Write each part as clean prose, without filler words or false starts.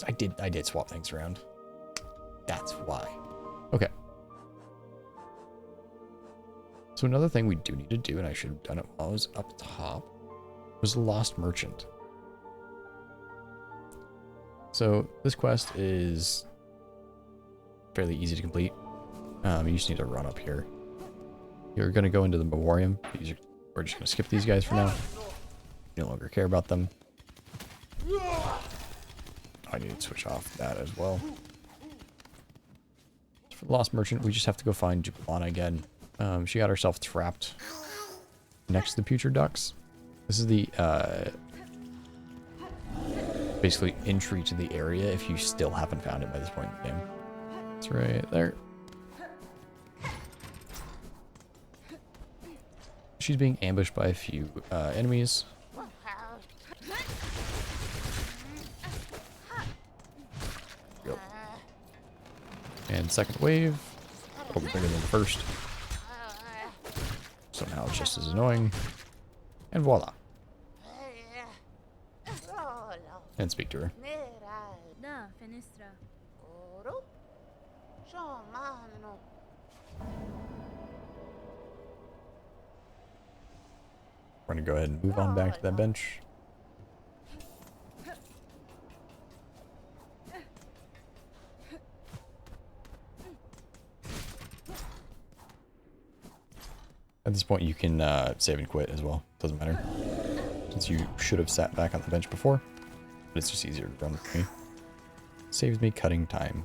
I did swap things around. That's why. Okay. So another thing we do need to do, and I should have done it while I was up top, was the Lost Merchant. So this quest is fairly easy to complete. You just need to run up here. You're going to go into the Memoriam. We're just going to skip these guys for now. No longer care about them. I need to switch off that as well. For the Lost Merchant, we just have to go find Jubilana again. She got herself trapped next to the Putrid Ducks. This is the basically entry to the area if you still haven't found it by this point in the game. It's right there. She's being ambushed by a few enemies. Yep. And second wave. A little bigger than the first. Somehow it's just as annoying. And voila. And speak to her. We're going to go ahead and move on back to that bench. At this point, you can save and quit as well. Doesn't matter. Since you should have sat back on the bench before. But it's just easier to run with me. Saves me cutting time.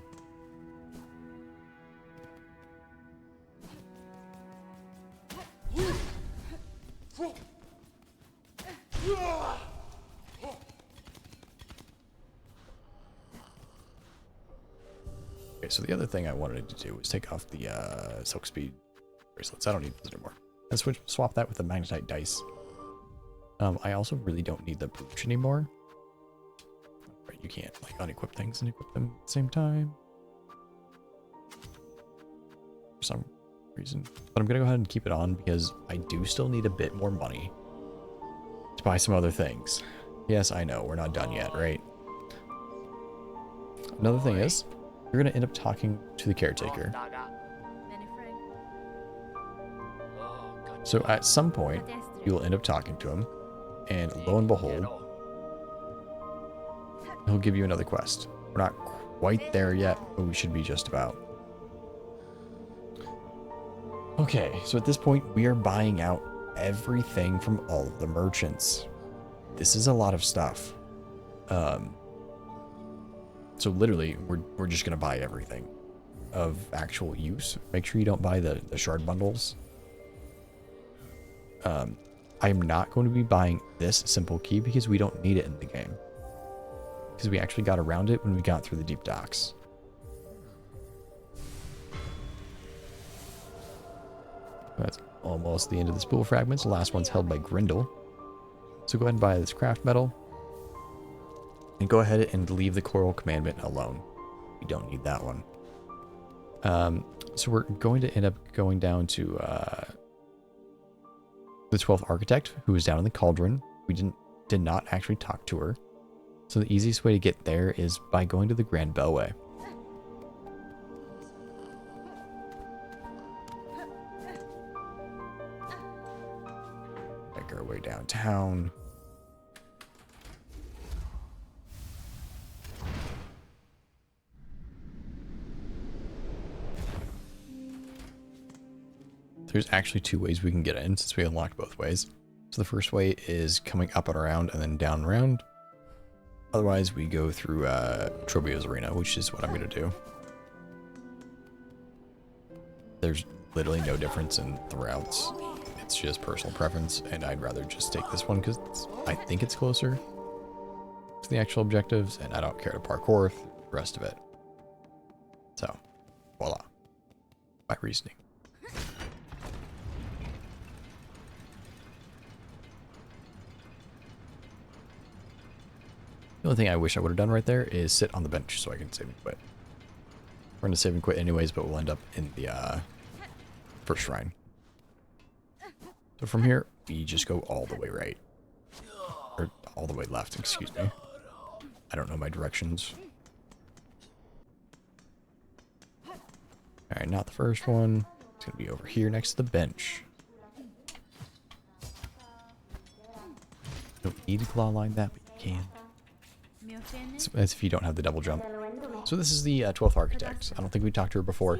Okay, so the other thing I wanted to do was take off the Silk Speed bracelets. I don't need those anymore. And swap that with the Magnetite dice. I also really don't need the brooch anymore. Right, you can't like unequip things and equip them at the same time. For some reason. But I'm gonna go ahead and keep it on because I do still need a bit more money to buy some other things. Yes, I know, we're not done yet, right? Another thing is, you're gonna end up talking to the caretaker. So at some point, you'll end up talking to him, and lo and behold, he'll give you another quest. We're not quite there yet, but we should be just about. Okay, so at this point, we are buying out everything from all of the merchants. This is a lot of stuff. So literally, we're just gonna buy everything of actual use. Make sure you don't buy the shard bundles. I'm not going to be buying this simple key because we don't need it in the game. Because we actually got around it when we got through the deep docks. That's almost the end of the spool fragments. The last one's held by Grindel. So go ahead and buy this craft metal. And go ahead and leave the Coral Commandment alone. We don't need that one. So we're going to end up going down to the 12th Architect, who is down in the Cauldron. We did not actually talk to her. So the easiest way to get there is by going to the Grand Bellway. Make our way downtown. There's actually two ways we can get in since we unlocked both ways. So the first way is coming up and around and then down and around. Otherwise, we go through Trobio's Arena, which is what I'm going to do. There's literally no difference in the routes. It's just personal preference, and I'd rather just take this one because I think it's closer to the actual objectives, and I don't care to parkour the rest of it. So, voila. My reasoning. The only thing I wish I would have done right there is sit on the bench so I can save and quit. We're going to save and quit anyways, but we'll end up in the first shrine. So from here, we just go all the way right. Or all the way left, excuse me. I don't know my directions Alright, not the first one. It's going to be over here next to the bench. Don't need to claw line that, but you can. That's if you don't have the double jump. So this is the 12th architect. I don't think we talked to her before.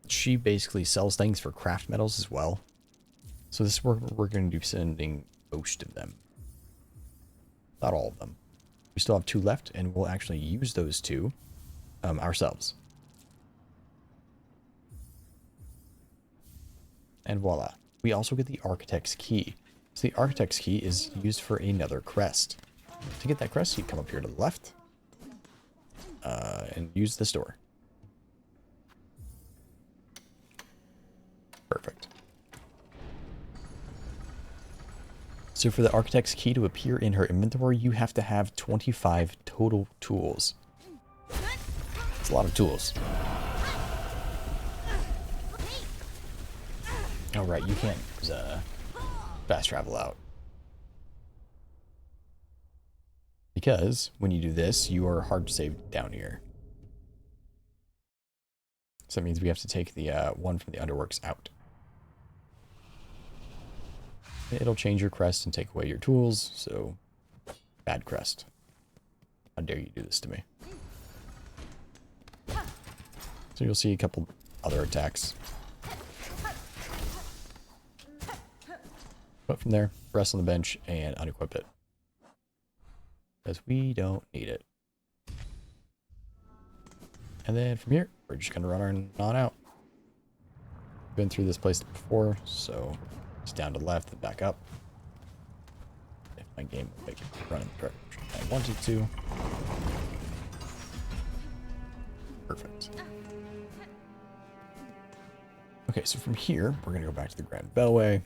She basically sells things for craft metals as well. So this is where we're going to be sending most of them. Not all of them. We still have 2 left, and we'll actually use those 2 ourselves. And voila. We also get the Architect's Key. So the Architect's Key is used for another crest. To get that crest, you come up here to the left. And use this door. Perfect. So for the Architect's Key to appear in her inventory, you have to have 25 total tools. It's a lot of tools. Oh, right, you can't use fast travel out. Because when you do this, you are hard to save down here. So that means we have to take the one from the Underworks out. It'll change your crest and take away your tools, so bad crest. How dare you do this to me? So you'll see a couple other attacks. But from there, rest on the bench and unequip it. Because we don't need it. And then from here, we're just going to run on out. Been through this place before, so it's down to the left and back up. If my game will make it run in the direction I wanted to. Perfect. Okay, so from here, we're going to go back to the Grand Bellway.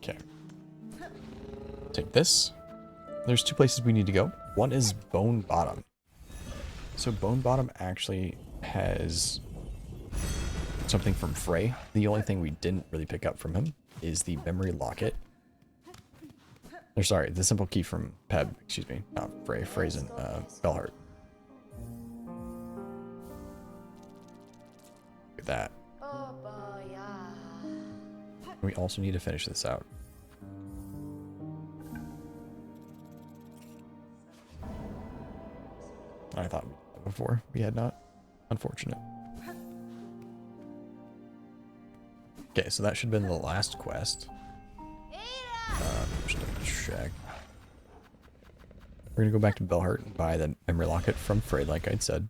Okay. Take this. There's 2 places we need to go. One is Bone Bottom. So Bone Bottom actually has something from Frey. The only thing we didn't really pick up from him is the memory locket. Or sorry, the simple key from Peb, excuse me, not Frey. Frey's in Bellheart. Look at that. We also need to finish this out. I thought before we had not. Unfortunate. Okay, so that should have been the last quest. Just double check. We're gonna go back to Bellheart and buy the memory locket from Frey, like I'd said.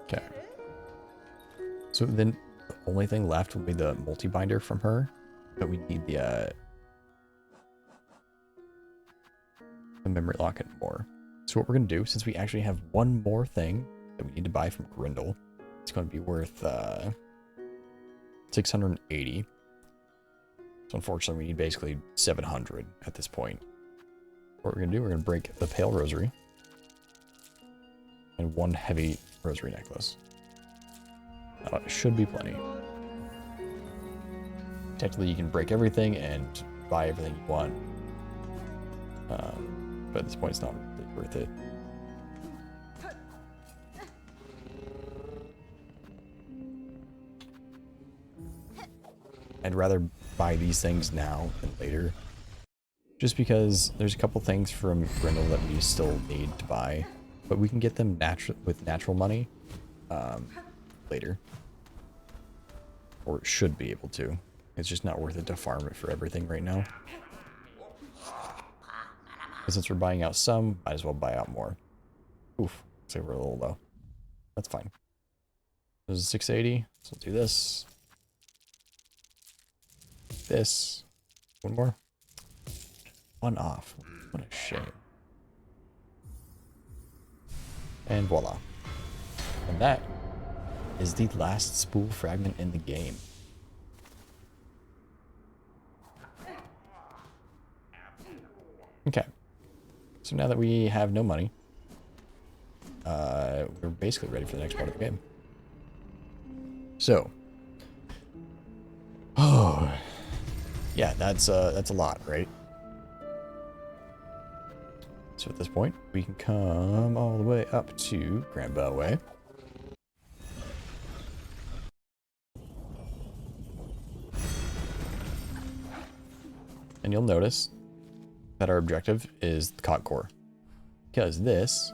Okay. So then the only thing left will be the multi-binder from her, but we need the memory locket more. So what we're going to do, since we actually have one more thing that we need to buy from Grindel, it's going to be worth 680. So unfortunately we need basically 700 at this point. What we're going to do, we're going to break the Pale Rosary and 1 heavy rosary necklace. It should be plenty. Technically you can break everything and buy everything you want. But at this point it's not really worth it. I'd rather buy these things now than later. Just because there's a couple things from Grindel that we still need to buy. But we can get them with natural money later. Or should be able to. It's just not worth it to farm it for everything right now. But since we're buying out some, might as well buy out more. Oof, looks like we're a little low. That's fine. This is 680, so we'll do this. This. One more. 1 off. What a shame. And voila. And that is the last spool fragment in the game. Okay. So now that we have no money, we're basically ready for the next part of the game. So, oh, yeah, that's a lot, right? So at this point, we can come all the way up to Grandpa Way. And you'll notice that our objective is the Cog Core, because this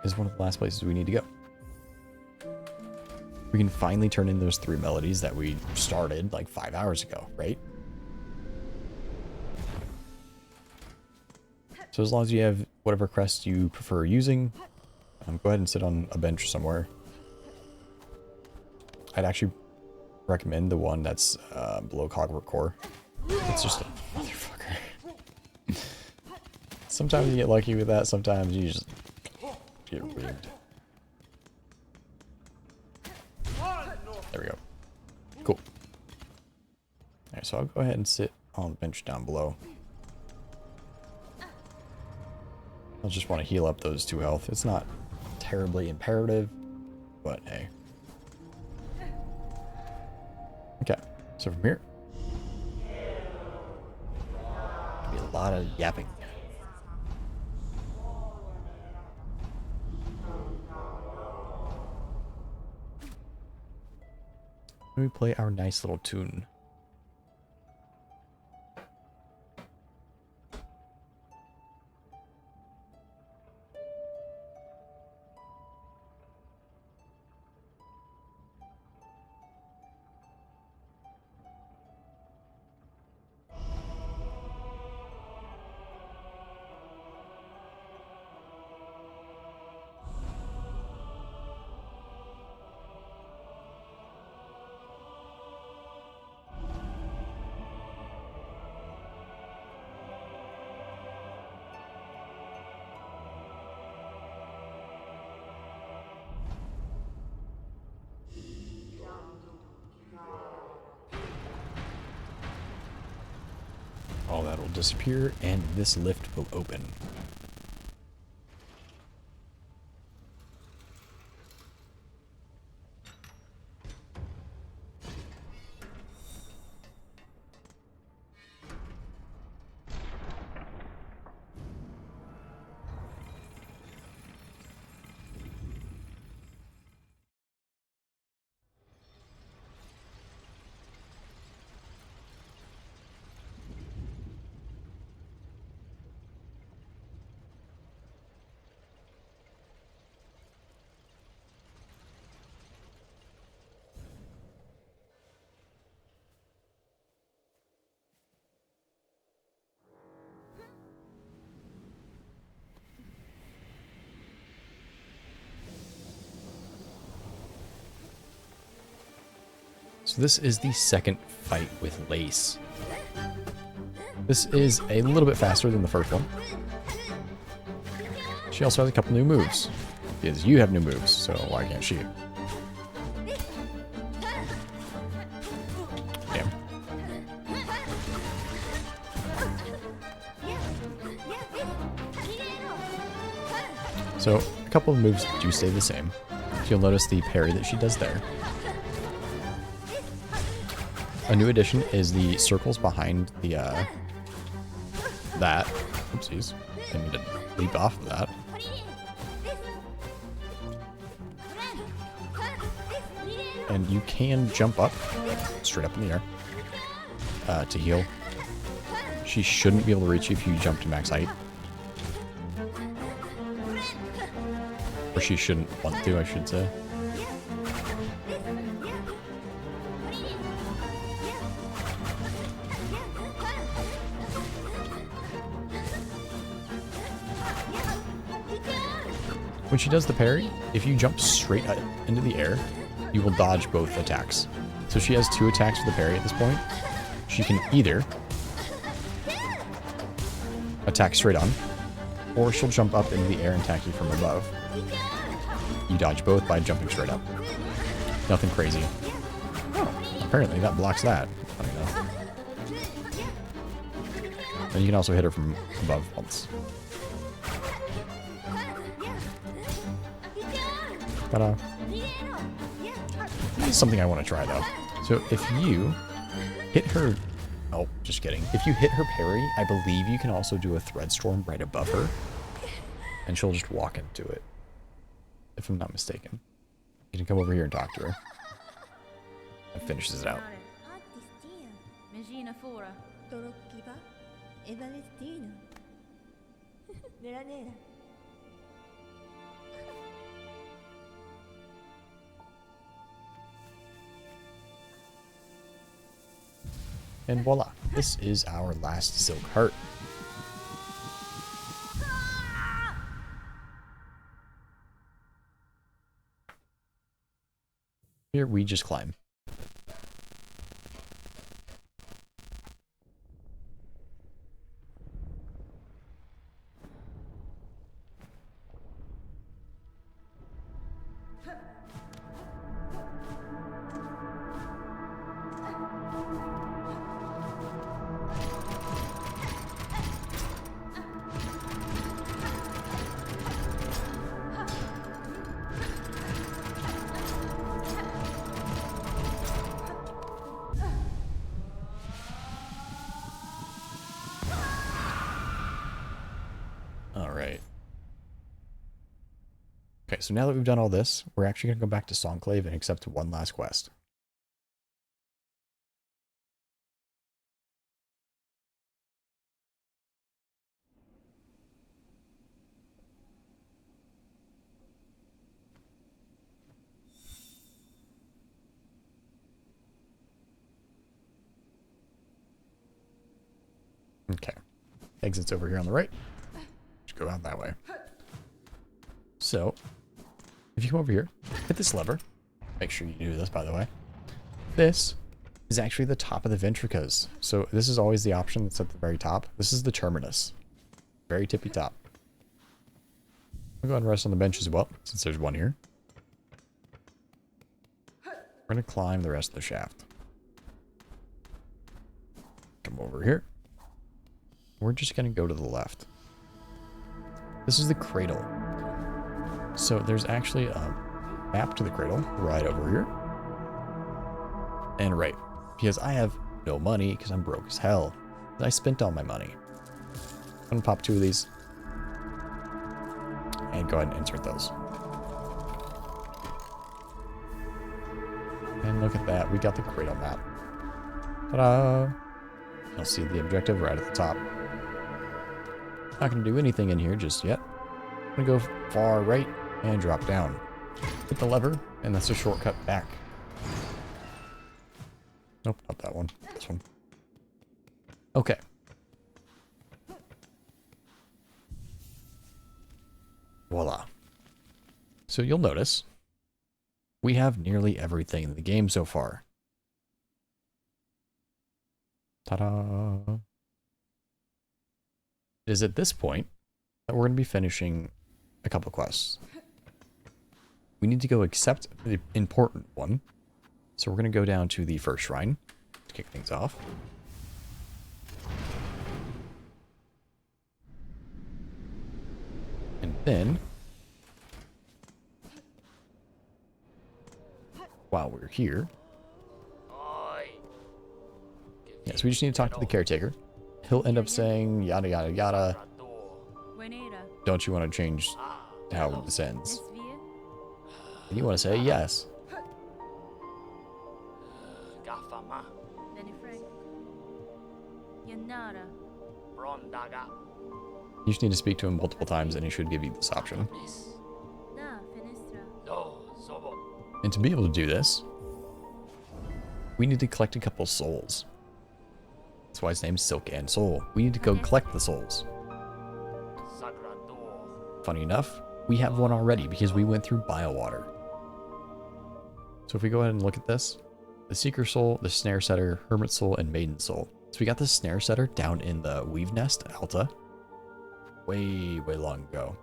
is one of the last places we need to go. We can finally turn in those 3 melodies that we started like 5 hours ago, right? So as long as you have whatever crest you prefer using, go ahead and sit on a bench somewhere. I'd actually recommend the one that's below Cogwork Core. It's just a motherfucker. Sometimes you get lucky with that, sometimes you just get rigged. There we go. Cool. Alright, so I'll go ahead and sit on the bench down below. I'll just want to heal up those 2 health. It's not terribly imperative, but hey. Okay, so from here, be a lot of yapping. Let me play our nice little tune. All that will disappear, and this lift will open. So this is the second fight with Lace. This is a little bit faster than the first one. She also has a couple new moves. Because you have new moves, so why can't she? Damn. So a couple of moves do stay the same. So you'll notice the parry that she does there. A new addition is the circles behind the, that. Oopsies. I need to leap off of that. And you can jump up, straight up in the air, to heal. She shouldn't be able to reach you if you jump to max height. Or she shouldn't want to, I should say. When she does the parry, if you jump straight up into the air, you will dodge both attacks. So she has 2 attacks for the parry at this point. She can either attack straight on, or she'll jump up into the air and attack you from above. You dodge both by jumping straight up. Nothing crazy. Oh, apparently that blocks that. Funny enough. And you can also hit her from above once. Ta-da. This is something I want to try, though. So if you hit her... Oh, just kidding. If you hit her parry, I believe you can also do a thread storm right above her. And she'll just walk into it. If I'm not mistaken. You can come over here and talk to her. And finishes it out. And voila, this is our last Silk Heart. Here we just climb. Alright. Okay, so now that we've done all this, we're actually going to go back to Songclave and accept one last quest. Okay. Exit's over here on the right. Just go out that way. So, if you come over here, hit this lever. Make sure you do this, by the way. This is actually the top of the Ventricas. So this is always the option that's at the very top. This is the terminus. Very tippy top. I'll go ahead and rest on the bench as well, since there's one here. We're going to climb the rest of the shaft. Come over here. We're just going to go to the left. This is the Cradle. So there's actually a map to the Cradle right over here. And right, because I have no money because I'm broke as hell. I spent all my money. I'm going to pop 2 of these. And go ahead and insert those. And look at that, we got the Cradle map. Ta-da! You'll see the objective right at the top. Not going to do anything in here just yet. I'm going to go far right and drop down. Hit the lever, and that's a shortcut back. Nope, not that one. This one. Okay. Voila. So you'll notice we have nearly everything in the game so far. Ta-da! It is at this point that we're going to be finishing a couple of quests. We need to go accept the important one. So we're going to go down to the first shrine to kick things off. And then, while we're here, yes, we just need to talk to the caretaker. He'll end up saying yada yada yada. Don't you want to change how this ends? And you want to say yes. You just need to speak to him multiple times and he should give you this option. And to be able to do this, we need to collect a couple souls. That's why his name's Silk and Soul. We need to go collect the souls. Funny enough, we have one already because we went through Biowater. So if we go ahead and look at this, the Seeker Soul, the Snare Setter, Hermit Soul, and Maiden Soul. So we got the Snare Setter down in the Weave Nest, Alta, way long ago.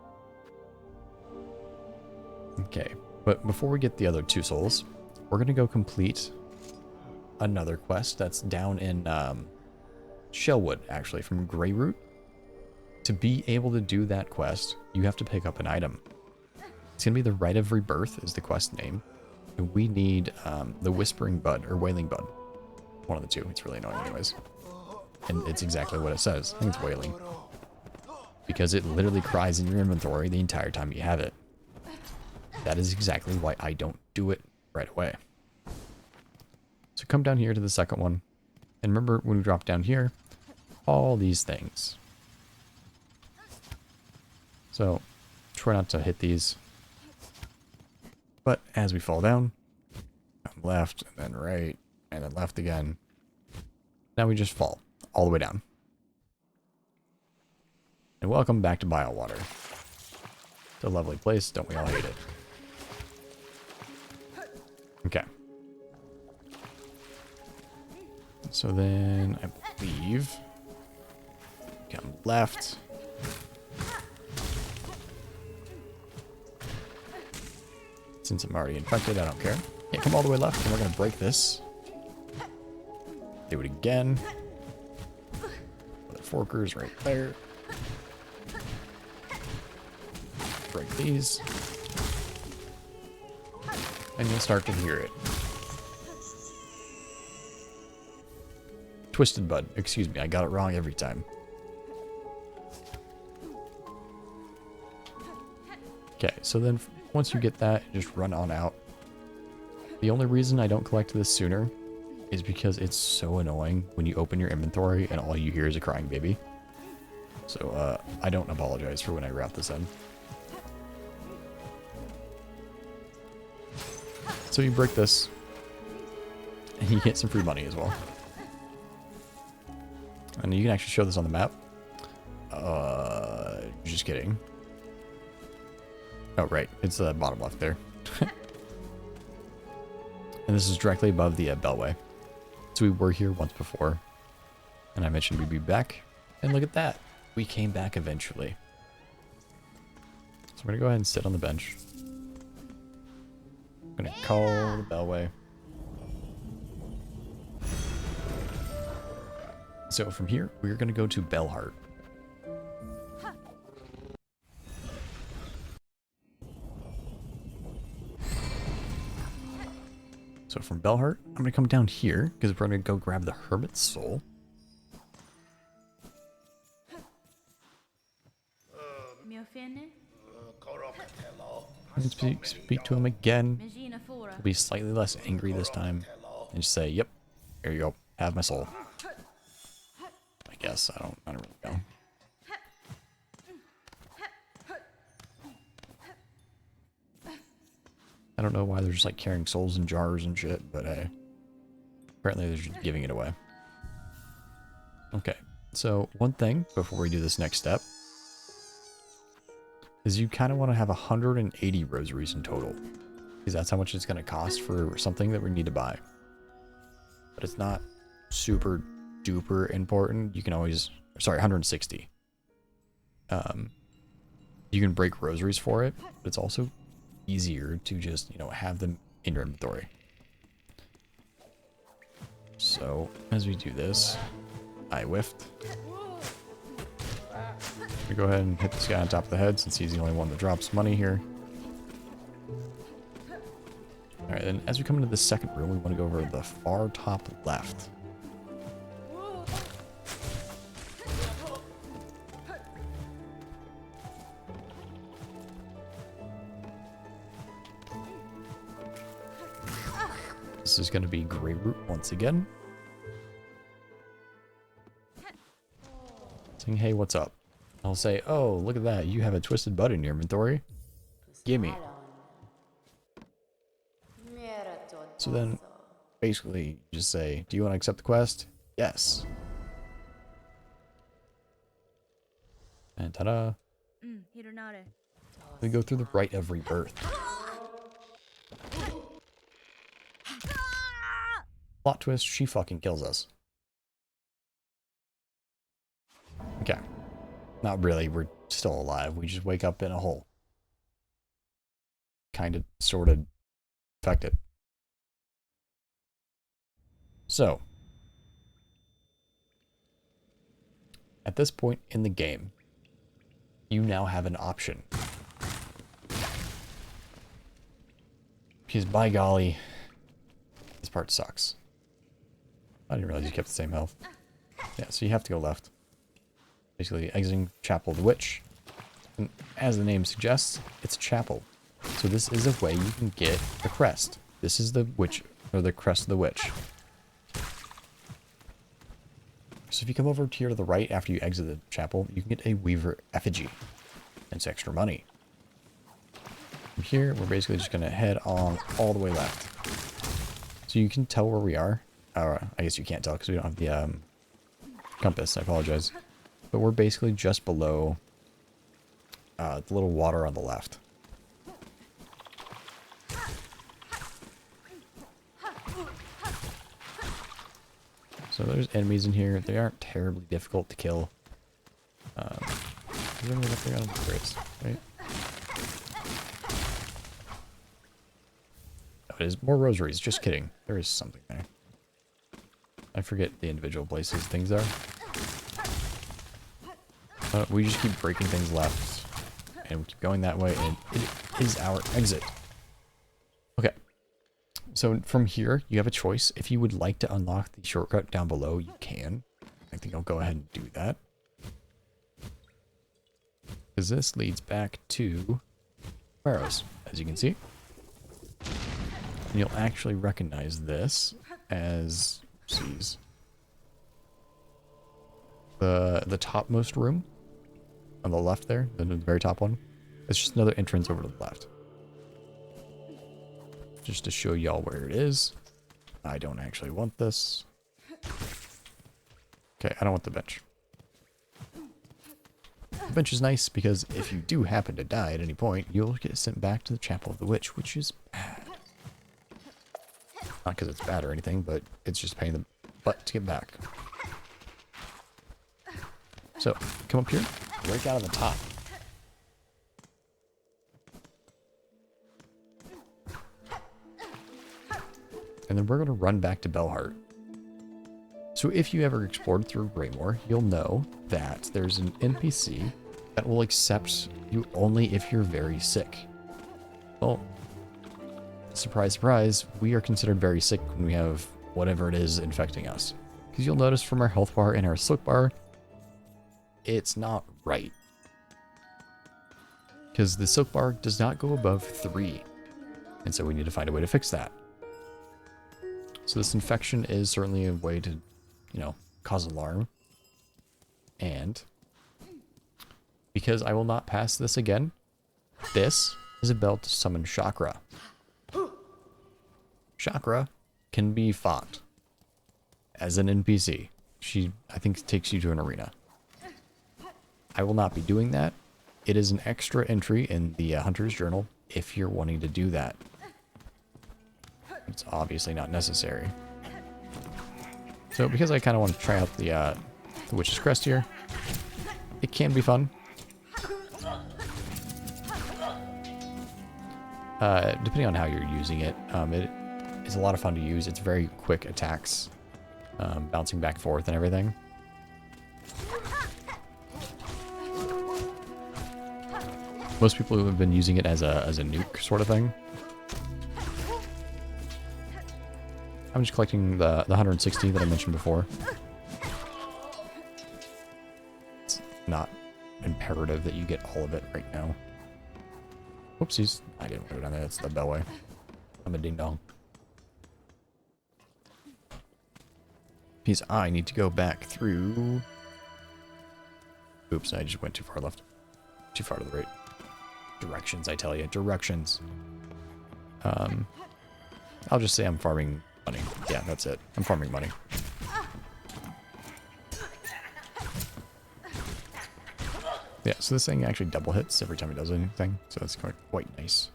Okay, but before we get the other 2 souls, we're going to go complete another quest that's down in Shellwood, actually, from Greyroot. To be able to do that quest, you have to pick up an item. It's going to be the Rite of Rebirth is the quest name. And we need the Whispering Bud, or Wailing Bud. One of the two. It's really annoying anyways. And it's exactly what it says. I think it's Wailing. Because it literally cries in your inventory the entire time you have it. That is exactly why I don't do it right away. So come down here to the second one. And remember, when we drop down here, all these things. So try not to hit these. But as we fall down, left, and then right, and then left again. Now we just fall all the way down. And welcome back to Buyout Water. It's a lovely place, don't we all hate it? Okay. So then, I believe, come left. Since I'm already infected, I don't care. Yeah, come all the way left, and we're going to break this. Do it again. The forkers right there. Break these. And you'll start to hear it. Twisted Bud. Excuse me, I got it wrong every time. Okay, so then once you get that, just run on out. The only reason I don't collect this sooner is because it's so annoying when you open your inventory and all you hear is a crying baby. So, I don't apologize for when I wrap this in. So you break this, and you get some free money as well. And you can actually show this on the map. Just kidding. Oh, right. It's the bottom left there. And this is directly above the Bellway. So we were here once before. And I mentioned we'd be back. And look at that. We came back eventually. So I'm going to go ahead and sit on the bench. I'm going to call the Bellway. So from here, we're going to go to Bellheart. So from Bellheart, I'm going to come down here because we're going to go grab the Hermit's Soul. And speak to him again. He'll be slightly less angry this time. And just say, yep, here you go. Have my soul. I guess. I don't really know. I don't know why they're just like carrying souls in jars and shit, but hey. Apparently they're just giving it away. Okay, so one thing before we do this next step is you kind of want to have 180 rosaries in total. Because that's how much it's going to cost for something that we need to buy. But it's not super duper important. You can always, sorry, 160. You can break rosaries for it, but it's also easier to just, you know, have them in your inventory. So as we do this, I whiffed. We go ahead and hit this guy on top of the head since he's the only one that drops money here. Alright, and as we come into the second room, we want to go over to the far top left. This is going to be Greyroot once again. Saying, hey, what's up? I'll say, oh, look at that. You have a Twisted Bud in your inventory. Gimme. So then, basically, you just say, do you want to accept the quest? Yes. And ta-da. We go through the Rite of Rebirth. Plot twist, she fucking kills us. Okay. Not really, we're still alive. We just wake up in a hole. Kinda, sorta, infected. So. At this point in the game, you now have an option. Because by golly, this part sucks. I didn't realize you kept the same health. Yeah, so you have to go left. Basically exiting Chapel of the Witch. And as the name suggests, it's a chapel. So this is a way you can get the crest. This is the witch, or the crest of the witch. So if you come over here to the right after you exit the chapel, you can get a Weaver effigy. It's extra money. From here, we're basically just going to head on all the way left. So you can tell where we are. I guess you can't tell because we don't have the compass. I apologize. But we're basically just below the little water on the left. So there's enemies in here. They aren't terribly difficult to kill. Is there anyone up there? I don't think there is, right? Oh, it is more rosaries. Just kidding. There is something there. I forget the individual places things are. We just keep breaking things left. And we keep going that way. And it is our exit. Okay. So from here, you have a choice. If you would like to unlock the shortcut down below, you can. I think I'll go ahead and do that. Because this leads back to Barrows, as you can see. And you'll actually recognize this as, geez, the topmost room on the left there, the very top one. It's just another entrance over to the left. Just to show y'all where it is. I don't actually want this. Okay, I don't want the bench. The bench is nice because if you do happen to die at any point, you'll get sent back to the Chapel of the Witch, which is bad. Not because it's bad or anything, but it's just a pain in the butt to get back. So, come up here, break out of the top. And then we're going to run back to Belheart. So if you ever explored through Greymore, you'll know that there's an NPC that will accept you only if you're very sick. Well, surprise, surprise, we are considered very sick when we have whatever it is infecting us. Because you'll notice from our health bar and our silk bar, it's not right. Because the silk bar does not go above 3. And so we need to find a way to fix that. So this infection is certainly a way to, you know, cause alarm. And because I will not pass this again, this is a bell to summon Chakra. Chakra can be fought as an NPC. She, I think, takes you to an arena. I will not be doing that. It is an extra entry in the Hunter's Journal if you're wanting to do that. It's obviously not necessary. So because I kind of want to try out the Witch's Crest here, it can be fun. Depending on how you're using it, it is a lot of fun to use. It's very quick attacks, bouncing back and forth and everything. Most people have been using it as a nuke sort of thing. I'm just collecting the 160 that I mentioned before. It's not imperative that you get all of it right now. Whoopsies. I didn't put it on there. That's the bellway. I'm a ding-dong. Because I need to go back through... Oops, I just went too far left. Too far to the right. Directions, I tell you. Directions. I'll just say I'm farming money. Yeah, that's it. I'm farming money. Yeah, so this thing actually double hits every time it does anything, so that's quite nice.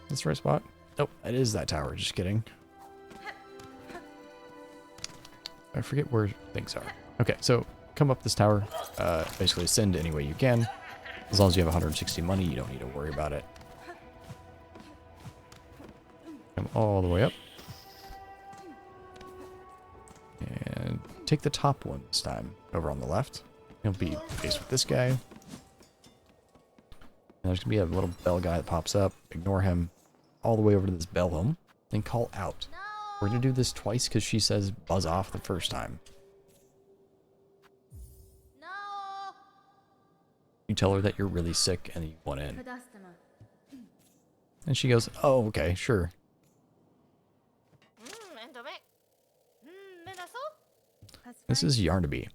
That's the right spot? Nope, it is that tower, just kidding. I forget where things are. Okay, so come up this tower, basically ascend any way you can. As long as you have 160 money, you don't need to worry about it. Come all the way up. And take the top one this time, over on the left. He'll be faced with this guy. And there's going to be a little bell guy that pops up. Ignore him. All the way over to this bell home. Then call out. We're going to do this twice because she says buzz off the first time. You tell her that you're really sick and you want in. And she goes, oh, okay, sure. This is Yarnaby.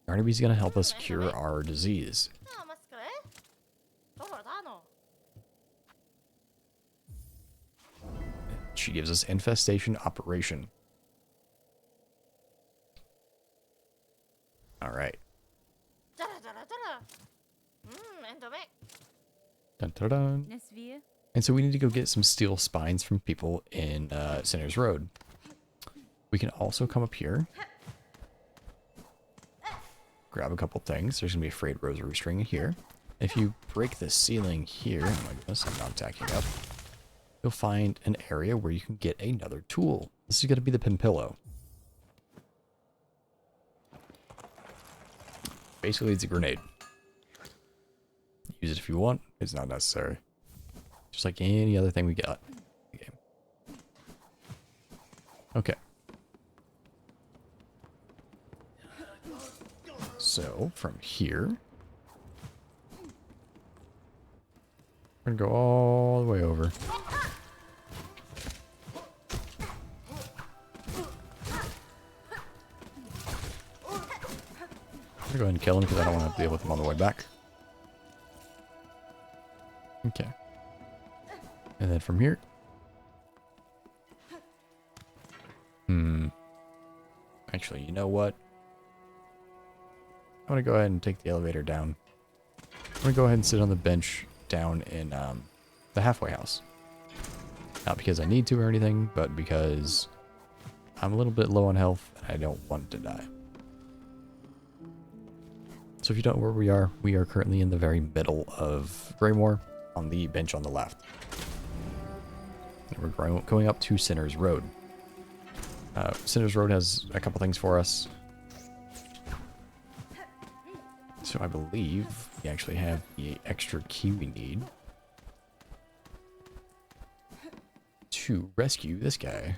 Yarnaby's going to help us cure our disease. She gives us infestation operation. Alright. Dun, dun, dun. And so we need to go get some steel spines from people in Sinner's Road. We can also come up here. Grab a couple things. There's going to be a frayed rosary string in here. If you break the ceiling here, oh my goodness, I'm not attacking up. You'll find an area where you can get another tool. This is going to be the Pimpillo. Basically, it's a grenade. Use it if you want. It's not necessary. Just like any other thing we got in the game. Okay. So, from here, we're going to go all the way over. I'm going to go ahead and kill him because I don't want to deal with him on the way back. Okay. And then from here. Actually, you know what? I'm going to go ahead and take the elevator down. I'm going to go ahead and sit on the bench down in the halfway house. Not because I need to or anything, but because I'm a little bit low on health and I don't want to die. So if you don't know where we are currently in the very middle of Greymoor on the bench on the left. And we're going up to Sinner's Road. Sinner's Road has a couple things for us. So I believe we actually have the extra key we need to rescue this guy.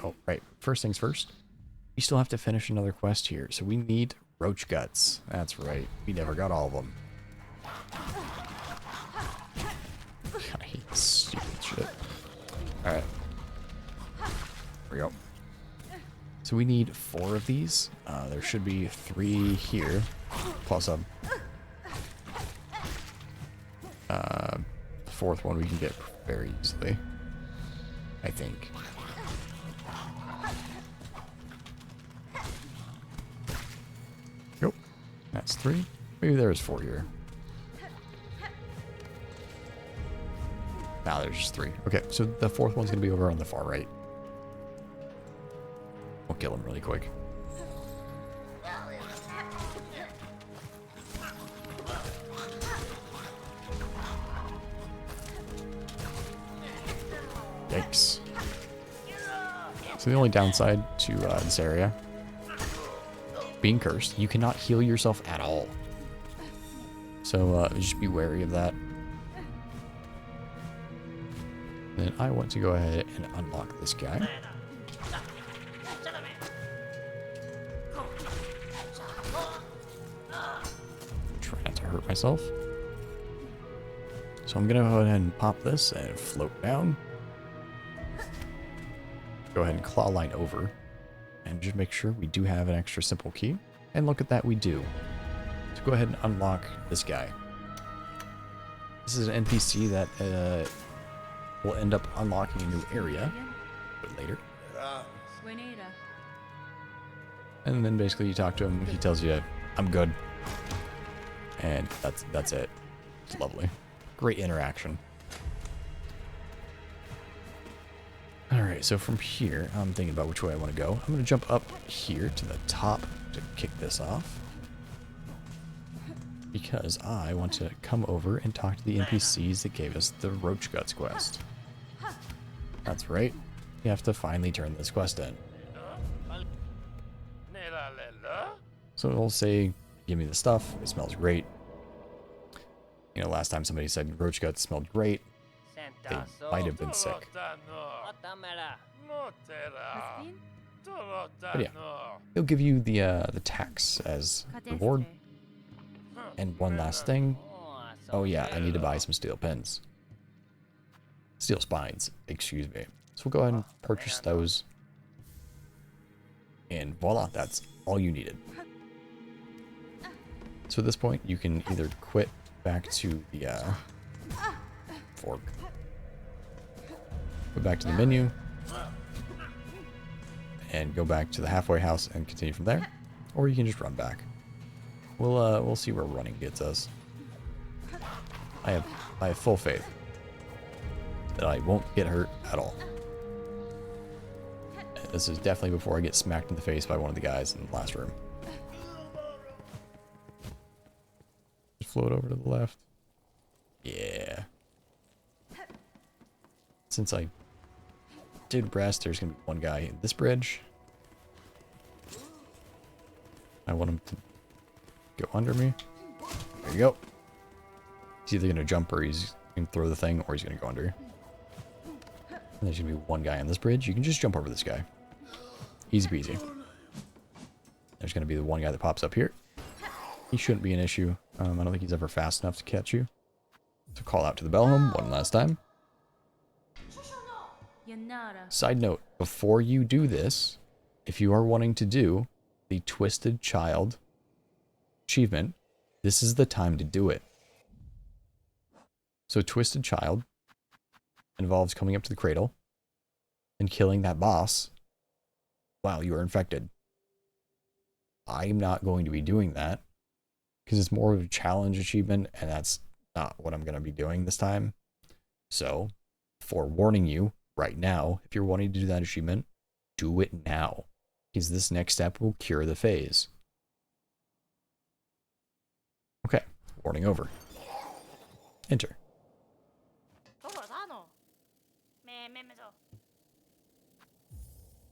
Oh, right. First things first. We still have to finish another quest here. So we need roach guts. That's right. We never got all of them. I hate this stupid shit. Alright. Here we go. So we need 4 of these. There should be 3 here. Plus a... the 4th one we can get very easily. I think. Nope. That's 3. Maybe there's 4 here. Nah, there's just 3. Okay, so the 4th one's gonna be over on the far right. We'll kill him really quick. Yikes. So the only downside to this area, being cursed, you cannot heal yourself at all. So just be wary of that. Then I want to go ahead and unlock this guy. Try not to hurt myself. So I'm going to go ahead and pop this and float down. Go ahead and claw line over. And just make sure we do have an extra simple key. And look at that, we do. So go ahead and unlock this guy. This is an NPC that will end up unlocking a new area a bit later. And then basically you talk to him, he tells you, I'm good. And that's it. It's lovely. Great interaction. Alright, so from here, I'm thinking about which way I want to go. I'm going to jump up here to the top to kick this off. Because I want to come over and talk to the NPCs that gave us the Roach Guts quest. That's right. You have to finally turn this quest in. So it'll say, give me the stuff. It smells great. You know, last time somebody said roach guts smelled great. They might have been sick. But yeah, he'll give you the tax as reward. And one last thing. Oh yeah, I need to buy some steel pins. Steel spines, excuse me. So we'll go ahead and purchase those. And voila, that's all you needed. So at this point, you can either quit back to the fork. Go back to the menu. And go back to the halfway house and continue from there. Or you can just run back. We'll see where running gets us. I have full faith that I won't get hurt at all. And this is definitely before I get smacked in the face by one of the guys in the last room. Just float over to the left. Yeah. Since I did rest, there's gonna be one guy in this bridge. I want him to go under me. There you go. He's either gonna jump or he's gonna throw the thing or he's gonna go under. And there's gonna be one guy on this bridge. You can just jump over this guy. Easy peasy. There's gonna be the one guy that pops up here. He shouldn't be an issue. I don't think he's ever fast enough to catch you. So call out to the Bellhome one last time. Side note, before you do this, if you are wanting to do the Twisted Child achievement, this is the time to do it. So Twisted Child involves coming up to the cradle and killing that boss while you are infected. I'm not going to be doing that because it's more of a challenge achievement and that's not what I'm going to be doing this time. So, forewarning you right now, if you're wanting to do that achievement, do it now because this next step will cure the phase. Okay, warning over. Enter.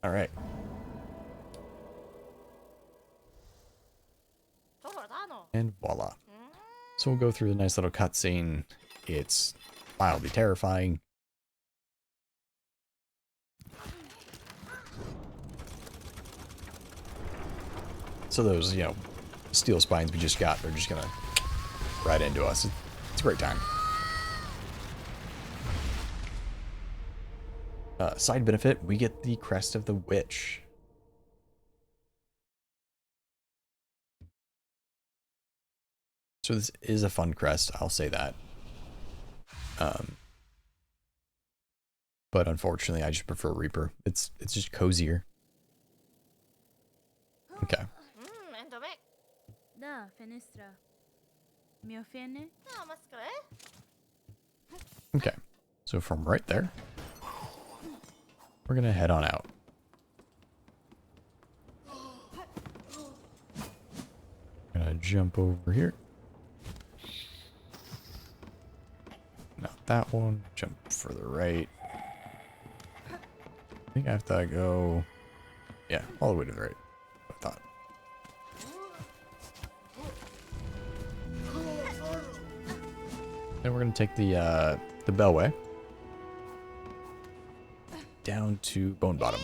All right. And voila. So we'll go through the nice little cutscene. It's mildly terrifying. So those, you know, steel spines we just got, they're just gonna right into us. It's a great time. Side benefit, we get the Crest of the Witch. So this is a fun crest, I'll say that. But unfortunately, I just prefer Reaper. It's just cozier. Okay. Okay. So from right there, we're gonna head on out. Gonna jump over here. Not that one. Jump further right. I think I have to go... Yeah, all the way to the right. I thought. Then we're going to take the Bellway down to Bone Bottom.